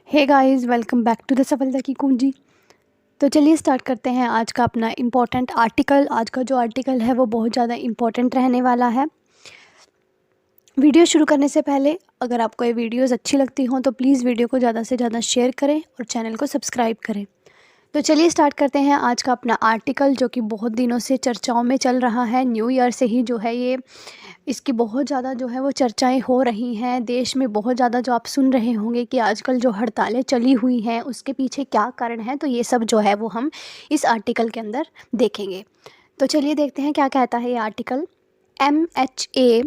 Hey guys, welcome back to the सफलता की कुंजी। तो चलिए स्टार्ट करते हैं आज का अपना इम्पोर्टेंट आर्टिकल। आज का जो आर्टिकल है वो बहुत ज़्यादा इम्पोर्टेंट रहने वाला है। वीडियो शुरू करने से पहले अगर आपको ये वीडियोस अच्छी लगती हों तो प्लीज़ वीडियो को ज़्यादा से ज़्यादा शेयर करें और चैनल को सब्सक्राइब करें। तो चलिए स्टार्ट करते हैं आज का अपना आर्टिकल, जो कि बहुत दिनों से चर्चाओं में चल रहा है। न्यू ईयर से ही जो है ये इसकी बहुत ज़्यादा जो है वो चर्चाएं हो रही हैं देश में। बहुत ज़्यादा जो आप सुन रहे होंगे कि आजकल जो हड़तालें चली हुई हैं उसके पीछे क्या कारण है, तो ये सब जो है वो हम इस आर्टिकल के अंदर देखेंगे। तो चलिए देखते हैं क्या कहता है ये article. MHA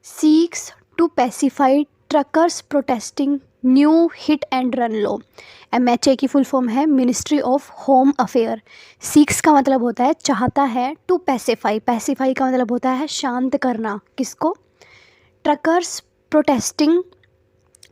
seeks to pacify truckers protesting new hit and run law. MHA की फुल फॉर्म है ministry of home affair. Seeks का मतलब होता है चाहता है, टू पैसिफाई, पैसिफाई का मतलब होता है शांत करना। किसको? Truckers protesting.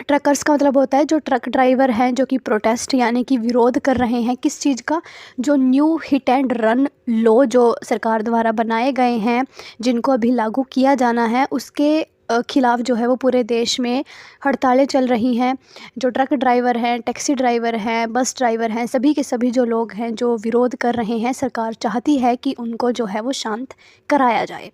ट्रकर्स का मतलब होता है जो ट्रक ड्राइवर हैं जो कि प्रोटेस्ट यानी कि विरोध कर रहे हैं। किस चीज़ का? जो new hit and run law जो सरकार द्वारा बनाए गए हैं, जिनको अभी लागू किया जाना है, उसके खिलाफ़ जो है वो पूरे देश में हड़तालें चल रही हैं। जो ट्रक ड्राइवर हैं, टैक्सी ड्राइवर हैं, बस ड्राइवर हैं, सभी के सभी जो लोग हैं जो विरोध कर रहे हैं, सरकार चाहती है कि उनको जो है वो शांत कराया जाए।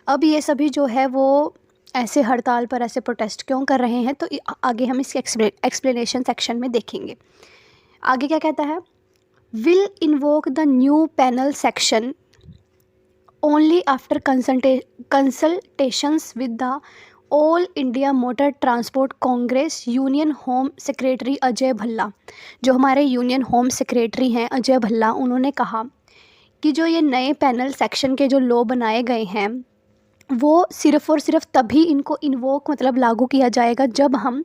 अब ये सभी जो है वो ऐसे हड़ताल पर ऐसे प्रोटेस्ट क्यों कर रहे हैं, तो आगे हम इसके एक्सप्लेनेशन सेक्शन में देखेंगे। आगे क्या कहता है? Will invoke the new panel section only after consultations with the all India motor transport Congress union home secretary Ajay Bhalla. जो हमारे यूनियन होम सेक्रेटरी हैं अजय भल्ला, उन्होंने कहा कि जो ये नए पैनल सेक्शन के जो लॉ बनाए गए हैं वो सिर्फ़ और सिर्फ तभी इनको इन्वोक मतलब लागू किया जाएगा जब हम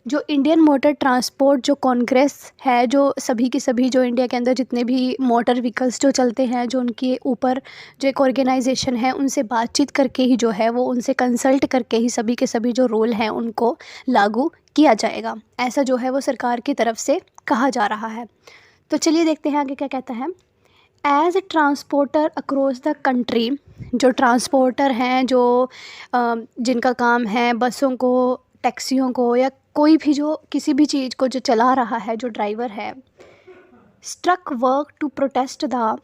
जो इंडियन मोटर ट्रांसपोर्ट जो कांग्रेस है, जो सभी के सभी जो इंडिया के अंदर जितने भी मोटर व्हीकल्स जो चलते हैं, जो उनके ऊपर जो एक ऑर्गेनाइजेशन है, उनसे बातचीत करके ही जो है वो उनसे कंसल्ट करके ही सभी के सभी जो रूल हैं उनको लागू किया जाएगा। ऐसा जो है वो सरकार की तरफ से कहा जा रहा है। तो चलिए देखते हैं आगे क्या कहता है। As a transporter across the country, जो ट्रांसपोर्टर हैं जो जिनका काम है बसों को, टैक्सियों को, या कोई भी जो किसी भी चीज़ को जो चला रहा है, जो ड्राइवर है, struck work to protest the,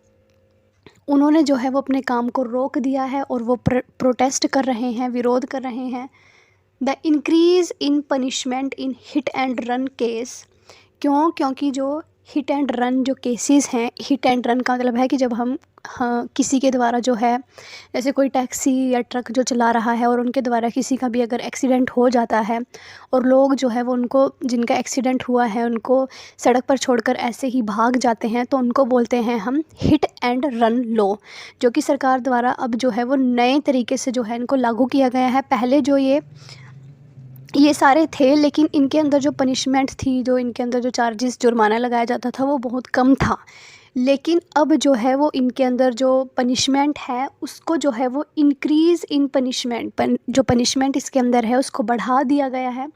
उन्होंने जो है वो अपने काम को रोक दिया है और वो प्रोटेस्ट कर रहे हैं, विरोध कर रहे हैं। The increase in punishment in heat and run case. क्यों? क्योंकि जो हिट एंड रन जो केसेस हैं, हिट एंड रन का मतलब है कि जब हम किसी के द्वारा जो है, जैसे कोई टैक्सी या ट्रक जो चला रहा है और उनके द्वारा किसी का भी अगर एक्सीडेंट हो जाता है और लोग जो है वो उनको, जिनका एक्सीडेंट हुआ है, उनको सड़क पर छोड़कर ऐसे ही भाग जाते हैं, तो उनको बोलते हैं हम हिट एंड रन लॉ, जो कि सरकार द्वारा अब जो है वो नए तरीके से जो है इनको लागू किया गया है। पहले जो ये सारे थे, लेकिन इनके अंदर जो पनिशमेंट थी, जो इनके अंदर जो चार्जेस जुर्माना लगाया जाता था वो बहुत कम था। लेकिन अब जो है वो इनके अंदर जो पनिशमेंट है उसको जो है वो इंक्रीज़ इन पनिशमेंट, जो पनिशमेंट इसके अंदर है उसको बढ़ा दिया गया है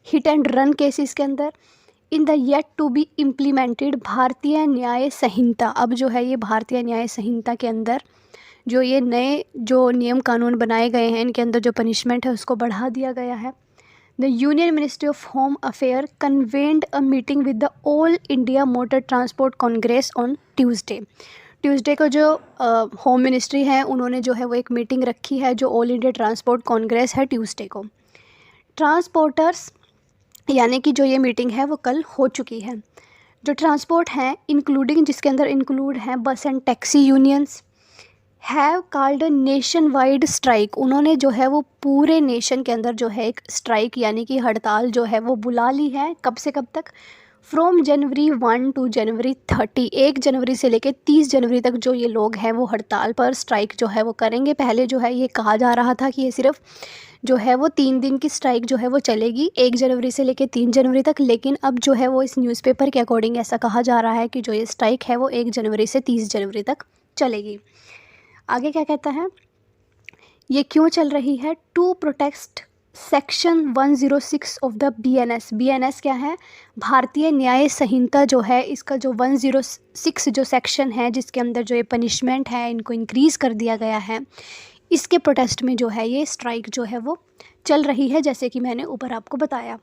हिट एंड रन केसेस के अंदर। In the yet to be implemented Bharatiya Nyaya संहिता। अब जो है ये भारतीय न्याय संहिता के अंदर जो ये नए जो नियम कानून बनाए गए हैं, इनके अंदर जो पनिशमेंट है उसको बढ़ा दिया गया है। The Union Ministry of Home Affairs convened a meeting with the All India Motor Transport Congress on Tuesday. Tuesday को जो होम मिनिस्ट्री है उन्होंने जो है वो एक मीटिंग रखी है, जो ऑल इंडिया ट्रांसपोर्ट कांग्रेस है, ट्यूसडे को। ट्रांसपोर्टर्स यानी कि जो ये मीटिंग है वो कल हो चुकी है। जो ट्रांसपोर्ट हैं इंक्लूडिंग, जिसके अंदर इंक्लूड हैं बस and taxi unions, have called a nation wide strike. उन्होंने जो है वो पूरे नेशन के अंदर जो है एक स्ट्राइक यानी कि हड़ताल जो है वो बुला ली है। कब से कब तक? फ्रॉम जनवरी 1 टू जनवरी 30, 1 जनवरी से लेकर 30 जनवरी तक जो ये लोग हैं वो हड़ताल पर स्ट्राइक जो है वो करेंगे। पहले जो है ये कहा जा रहा था कि ये सिर्फ जो है वो 3 दिन की स्ट्राइक जो है वो चलेगी, 1 जनवरी से लेकर 3 जनवरी तक। लेकिन अब जो है वो इस न्यूज़पेपर के अकॉर्डिंग ऐसा कहा जा रहा है कि जो ये स्ट्राइक है वो 1 जनवरी से 30 जनवरी तक चलेगी। आगे क्या कहता है? ये क्यों चल रही है? To protect section 106 of the BNS। BNS क्या है? भारतीय न्याय संहिता जो है, इसका जो 106 जो सेक्शन है, जिसके अंदर जो ये पनिशमेंट है इनको इंक्रीज़ कर दिया गया है, इसके प्रोटेस्ट में जो है ये स्ट्राइक जो है वो चल रही है, जैसे कि मैंने ऊपर आपको बताया।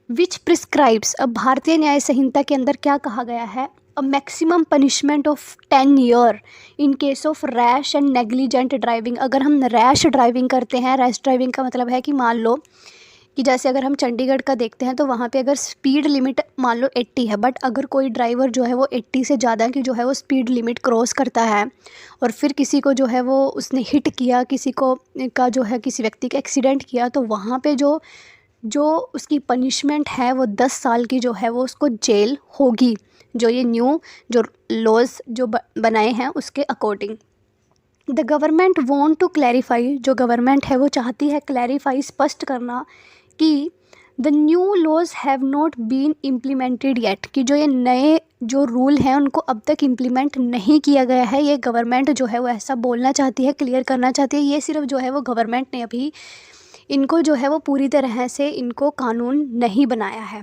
विच प्रिस्क्राइब्स, अब भारतीय न्याय संहिता के अंदर क्या कहा गया है, a maximum punishment of 10 year in case of rash and negligent driving. अगर हम रैश ड्राइविंग करते हैं, रैश ड्राइविंग का मतलब है कि मान लो कि जैसे अगर हम चंडीगढ़ का देखते हैं तो वहाँ पे अगर स्पीड लिमिट मान लो 80 है, बट अगर कोई ड्राइवर जो है वो 80 से ज़्यादा की जो है वो स्पीड लिमिट क्रॉस करता है और फिर किसी को जो है वो उसने हिट किया, किसी को का जो है किसी व्यक्ति का एक्सीडेंट किया, तो वहाँ पे जो जो उसकी पनिशमेंट है वो 10 साल की जो है वो उसको जेल होगी, जो ये न्यू जो लॉज जो बनाए हैं उसके according. The government want to clarify, जो गवर्नमेंट है वो चाहती है क्लैरिफाई, स्पष्ट करना कि the new laws have not been implemented yet, कि जो ये नए जो रूल हैं उनको अब तक इम्प्लीमेंट नहीं किया गया है। ये गवर्नमेंट जो है वो ऐसा बोलना चाहती है, क्लियर करना चाहती है। ये सिर्फ जो है वो गवर्नमेंट ने अभी इनको जो है वो पूरी तरह से इनको कानून नहीं बनाया है।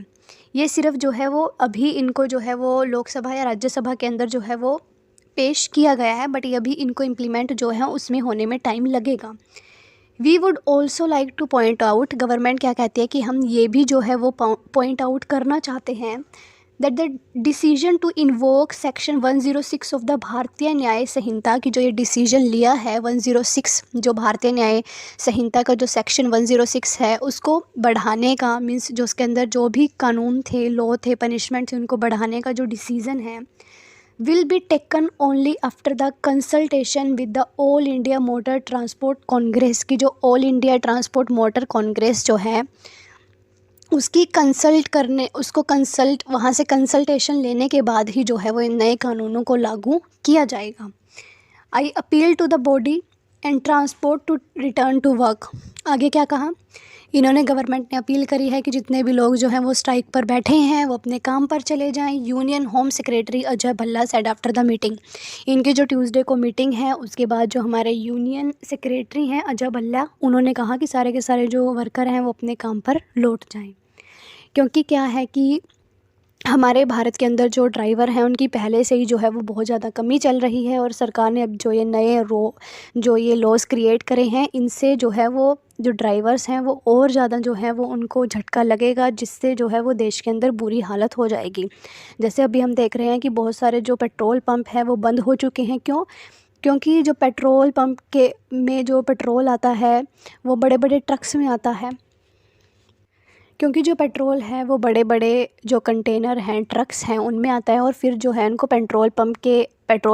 ये सिर्फ जो है वो अभी इनको जो है वो लोकसभा या राज्यसभा के अंदर जो है वो पेश किया गया है, बट ये अभी इनको इम्प्लीमेंट जो है उसमें होने में टाइम लगेगा। We would also like to point out, government क्या कहती है कि हम ये भी जो है वो पॉइंट आउट करना चाहते हैं that the decision to invoke section 106 of the Bharatiya Nyaya संहिता, की जो ये डिसीजन लिया है 106, जो भारतीय न्याय संहिता का जो सेक्शन 106 है उसको बढ़ाने का, मीन्स जो उसके अंदर जो भी कानून थे, लॉ थे, पनिशमेंट थे, उनको बढ़ाने का जो डिसीज़न है, will be taken only after the consultation with the all India motor transport Congress, की जो all India transport motor Congress जो है उसकी कंसल्ट करने, उसको कंसल्ट वहाँ से कंसल्टेशन लेने के बाद ही जो है वो इन नए कानूनों को लागू किया जाएगा। I appeal to the body and transport to return to work, आगे क्या कहा, इन्होंने गवर्नमेंट ने अपील करी है कि जितने भी लोग जो हैं वो स्ट्राइक पर बैठे हैं वो अपने काम पर चले जाएं। Union home secretary Ajay Bhalla said after the meeting, इनकी जो ट्यूसडे को मीटिंग है उसके बाद जो हमारे यूनियन सेक्रेटरी हैं अजय भल्ला, उन्होंने कहा कि सारे के सारे जो वर्कर हैं वो अपने काम पर लौट जाएं। क्योंकि क्या है कि हमारे भारत के अंदर जो ड्राइवर हैं उनकी पहले से ही जो है वो बहुत ज़्यादा कमी चल रही है, और सरकार ने अब जो ये नए जो ये लॉज़ क्रिएट करे हैं, इनसे जो है वो जो ड्राइवर्स हैं वो और ज़्यादा जो है वो उनको झटका लगेगा, जिससे जो है वो देश के अंदर बुरी हालत हो जाएगी। जैसे अभी हम देख रहे हैं कि बहुत सारे जो पेट्रोल पंप हैं वो बंद हो चुके हैं। क्यों? क्योंकि जो पेट्रोल पंप के में जो पेट्रोल आता है वो बड़े बड़े ट्रक्स में आता है, क्योंकि जो पेट्रोल है वो बड़े बड़े जो कंटेनर हैं, ट्रक्स हैं, उनमें आता है, और फिर जो है उनको पेट्रोल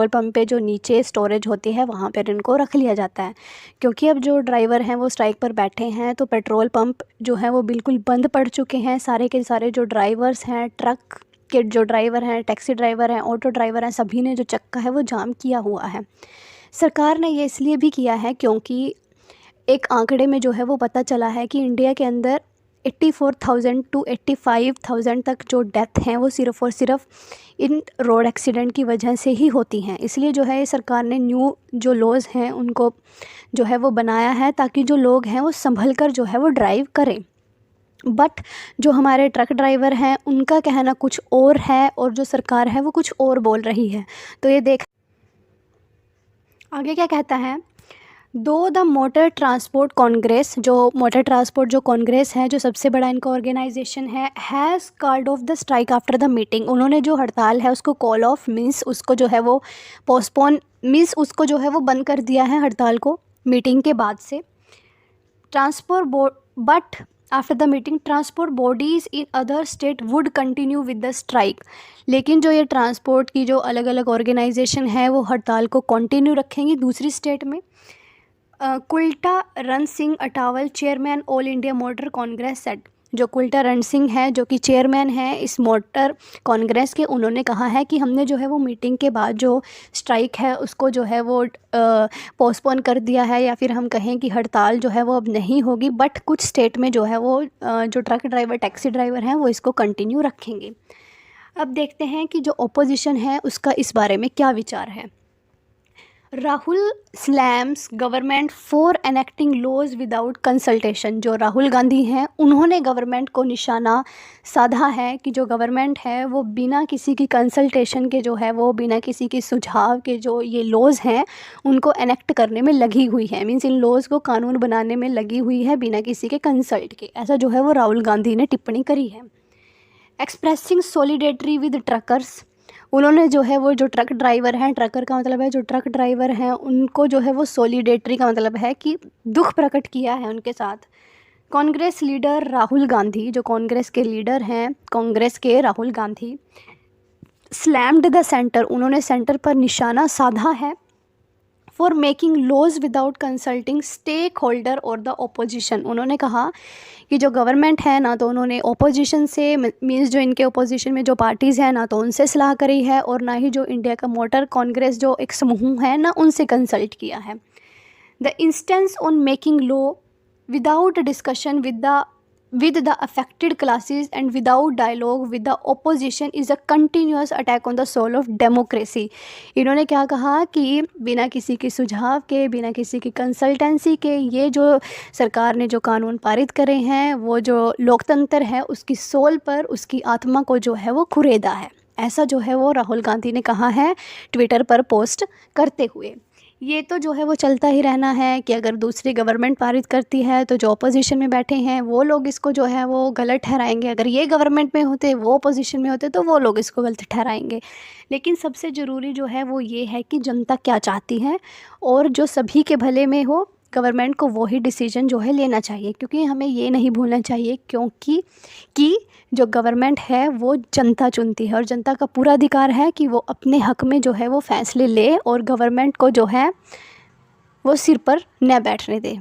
पंप पे जो नीचे स्टोरेज होती है वहाँ पर इनको रख लिया जाता है। क्योंकि अब जो ड्राइवर हैं वो स्ट्राइक पर बैठे हैं तो पेट्रोल पंप जो है वो बिल्कुल बंद पड़ चुके हैं। सारे के सारे जो ड्राइवर्स हैं, ट्रक के जो ड्राइवर हैं, टैक्सी ड्राइवर हैं, ऑटो ड्राइवर हैं, सभी ने जो चक्का है वो जाम किया हुआ है। सरकार ने ये इसलिए भी किया है क्योंकि एक आंकड़े में जो है वो पता चला है कि इंडिया के अंदर 84,000 टू 85,000 तक जो डेथ हैं वो सिर्फ़ और सिर्फ इन रोड एक्सीडेंट की वजह से ही होती हैं। इसलिए जो है सरकार ने न्यू जो लॉज़ हैं उनको जो है वो बनाया है ताकि जो लोग हैं वो संभल कर जो है वो ड्राइव करें। बट जो हमारे ट्रक ड्राइवर हैं उनका कहना कुछ और है और जो सरकार है वो कुछ और बोल रही है। तो ये देख आगे क्या कहता है, दो द मोटर ट्रांसपोर्ट कांग्रेस, जो मोटर ट्रांसपोर्ट जो कांग्रेस है, जो सबसे बड़ा इनका ऑर्गेनाइजेशन है, has called off the strike after the meeting, उन्होंने जो हड़ताल है उसको कॉल ऑफ मीन्स उसको जो है वो पोस्टपोन मीन्स उसको जो है वो बंद कर दिया है हड़ताल को मीटिंग के बाद से। Transport board but after the meeting transport bodies in other state would continue with the strike, लेकिन जो ये ट्रांसपोर्ट की जो अलग अलग ऑर्गेनाइजेशन है वो हड़ताल को कंटिन्यू रखेंगी दूसरी स्टेट में। Kultaran Singh Atwal chairman all India motor congress said, जो कुल्टा रण सिंह है जो कि चेयरमैन है इस मोटर कांग्रेस के, उन्होंने कहा है कि हमने जो है वो मीटिंग के बाद जो स्ट्राइक है उसको जो है वो पोस्टपोन कर दिया है, या फिर हम कहें कि हड़ताल जो है वो अब नहीं होगी, बट कुछ स्टेट में जो है वो जो ट्रक ड्राइवर, टैक्सी ड्राइवर हैं वो इसको कंटिन्यू रखेंगे। अब देखते हैं कि जो ओपोजिशन है उसका इस बारे में क्या विचार है। Rahul slams government for enacting laws without consultation, जो राहुल गांधी हैं उन्होंने गवर्नमेंट को निशाना साधा है कि जो गवर्नमेंट है वो बिना किसी की कंसल्टेशन के जो है वो बिना किसी के सुझाव के जो ये लॉज हैं उनको एनेक्ट करने में लगी हुई है, मीन्स इन लॉज को कानून बनाने में लगी हुई है बिना किसी के कंसल्ट के, ऐसा जो है वो राहुल गांधी ने टिप्पणी करी है। एक्सप्रेसिंग सॉलिडेरिटी विद ट्रकर्स, उन्होंने जो है वो जो ट्रक ड्राइवर हैं, ट्रकर का मतलब है जो ट्रक ड्राइवर हैं, उनको जो है वो सॉलिडेरिटी का मतलब है कि दुख प्रकट किया है उनके साथ। कांग्रेस लीडर राहुल गांधी, जो कांग्रेस के लीडर हैं, कांग्रेस के Rahul Gandhi, slammed the centre, उन्होंने सेंटर पर निशाना साधा है, for making laws without consulting stakeholder और द ओपोजिशन। उन्होंने कहा कि जो गवर्नमेंट है ना तो उन्होंने ओपोजिशन से मीन्स जो इनके ओपोजिशन में जो पार्टीज़ हैं ना तो उनसे सलाह करी है, और ना ही जो इंडिया का मोटर कांग्रेस जो एक समूह है ना उनसे कंसल्ट किया है। The instance on making law without discussion with the affected classes and without dialogue with the opposition is a continuous attack on the soul of democracy। इन्होंने क्या कहा कि बिना किसी के सुझाव के, बिना किसी की कंसल्टेंसी के ये जो सरकार ने जो कानून पारित करे हैं वो जो लोकतंत्र है उसकी सोल पर, उसकी आत्मा को जो है वो कुरेदा है। ऐसा जो है वो राहुल गांधी ने कहा है ट्विटर पर पोस्ट करते हुए। ये तो जो है वो चलता ही रहना है कि अगर दूसरी गवर्नमेंट पारित करती है तो जो अपोजिशन में बैठे हैं वो लोग इसको जो है वो गलत ठहराएंगे, अगर ये गवर्नमेंट में होते, वो अपोजिशन में होते तो वो लोग इसको गलत ठहराएंगे। लेकिन सबसे ज़रूरी जो है वो ये है कि जनता क्या चाहती है और जो सभी के भले में हो, गवर्नमेंट को वही डिसीजन जो है लेना चाहिए, क्योंकि हमें ये नहीं भूलना चाहिए क्योंकि जो गवर्नमेंट है वो जनता चुनती है और जनता का पूरा अधिकार है कि वो अपने हक में जो है वो फैसले ले और गवर्नमेंट को जो है वो सिर पर न बैठने दे।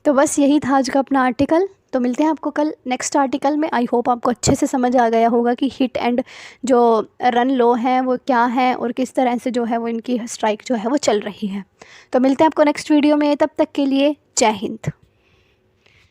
तो बस यही था आज का अपना आर्टिकल। तो मिलते हैं आपको कल नेक्स्ट आर्टिकल में। आई होप आपको अच्छे से समझ आ गया होगा कि हिट एंड जो रन लो है वो क्या है और किस तरह से जो है वो इनकी स्ट्राइक जो है वो चल रही है। तो मिलते हैं आपको नेक्स्ट वीडियो में, तब तक के लिए जय हिंद।